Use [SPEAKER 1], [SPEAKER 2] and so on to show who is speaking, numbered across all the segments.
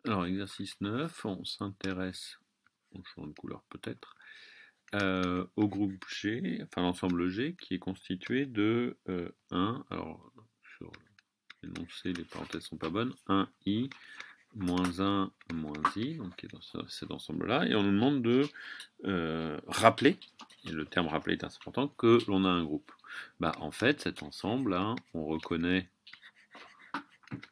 [SPEAKER 1] Alors, exercice 9, on s'intéresse, on change de couleur peut-être, au groupe G, enfin l'ensemble G, qui est constitué de 1, alors sur l'énoncé, les parenthèses sont pas bonnes, 1i, moins 1, moins i, donc qui est dans cet ensemble-là, et on nous demande de rappeler, et le terme rappeler est assez important, que l'on a un groupe. Bah, en fait, cet ensemble-là, on reconnaît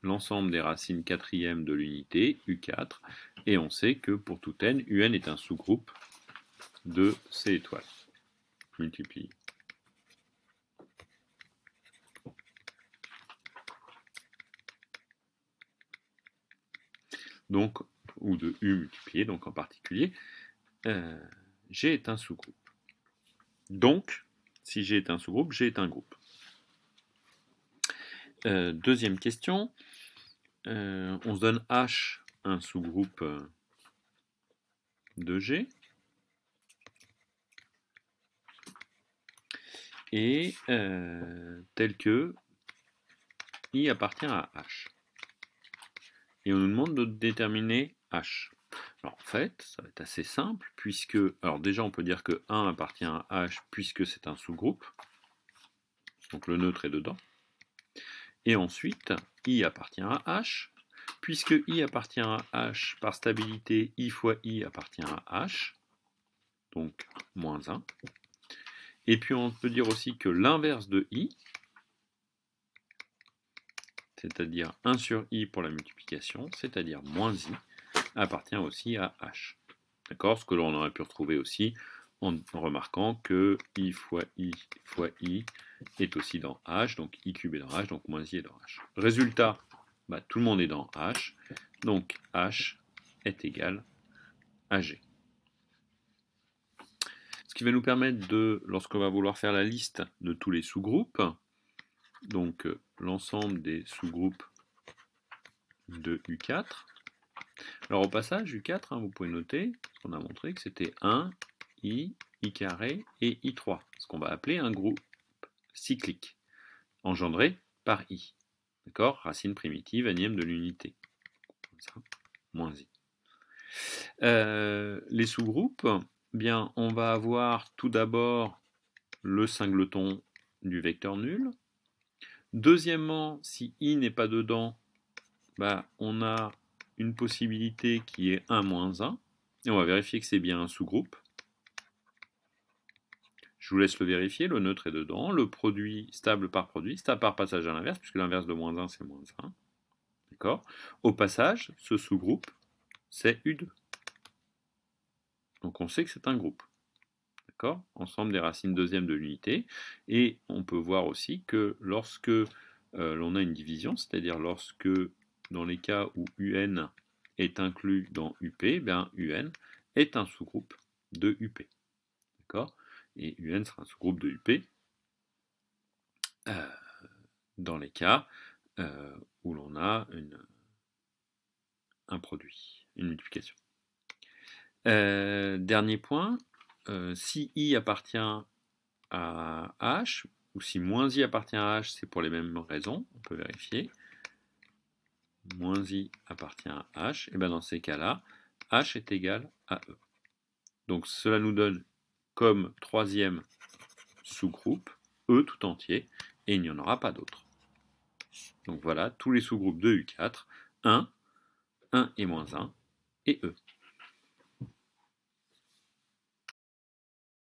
[SPEAKER 1] l'ensemble des racines quatrièmes de l'unité, U4, et on sait que pour tout n, UN est un sous-groupe de C étoiles, multiplié. Donc, ou de U multiplié, donc en particulier, G est un sous-groupe. Donc, si G est un sous-groupe, G est un groupe. Deuxième question, on se donne H un sous-groupe de G, et tel que I appartient à H. Et on nous demande de déterminer H. Alors en fait, ça va être assez simple, puisque, alors déjà on peut dire que 1 appartient à H puisque c'est un sous-groupe, donc le neutre est dedans. Et ensuite, I appartient à H, puisque I appartient à H par stabilité, I fois I appartient à H, donc moins 1. Et puis on peut dire aussi que l'inverse de I, c'est-à-dire 1 sur I pour la multiplication, c'est-à-dire moins I, appartient aussi à H. D'accord? Ce que l'on aurait pu retrouver aussi en remarquant que I fois I fois I est aussi dans H, donc I cube est dans H, donc moins I est dans H. Résultat, bah, tout le monde est dans H, donc H est égal à G. Ce qui va nous permettre de, lorsqu'on va vouloir faire la liste de tous les sous-groupes, donc l'ensemble des sous-groupes de U4. Alors au passage, U4, vous pouvez noter qu'on a montré que c'était 1, I, I carré et I3, ce qu'on va appeler un groupe cyclique, engendré par I. D'accord? Racine primitive, énième de l'unité. Comme ça, moins I. Les sous-groupes, bien, on va avoir tout d'abord le singleton du vecteur nul. Deuxièmement, si I n'est pas dedans, bah, on a une possibilité qui est 1 moins 1. Et on va vérifier que c'est bien un sous-groupe. Je vous laisse le vérifier, le neutre est dedans, le produit stable par passage à l'inverse, puisque l'inverse de moins 1 c'est moins 1. D'accord? Au passage, ce sous-groupe, c'est U2. Donc on sait que c'est un groupe. D'accord? Ensemble des racines deuxièmes de l'unité. Et on peut voir aussi que lorsque l'on a une division, c'est-à-dire lorsque dans les cas où UN est inclus dans UP, bien UN est un sous-groupe de UP. D'accord? Et UN sera un sous-groupe de UP dans les cas où l'on a un produit, une multiplication. Dernier point, si I appartient à H, ou si moins I appartient à H, c'est pour les mêmes raisons, on peut vérifier. Moins I appartient à H, et bien dans ces cas-là, H est égal à E. Donc cela nous donne comme troisième sous-groupe E tout entier, et il n'y en aura pas d'autres. Donc voilà, tous les sous-groupes de U4, 1, 1 et moins 1, et E.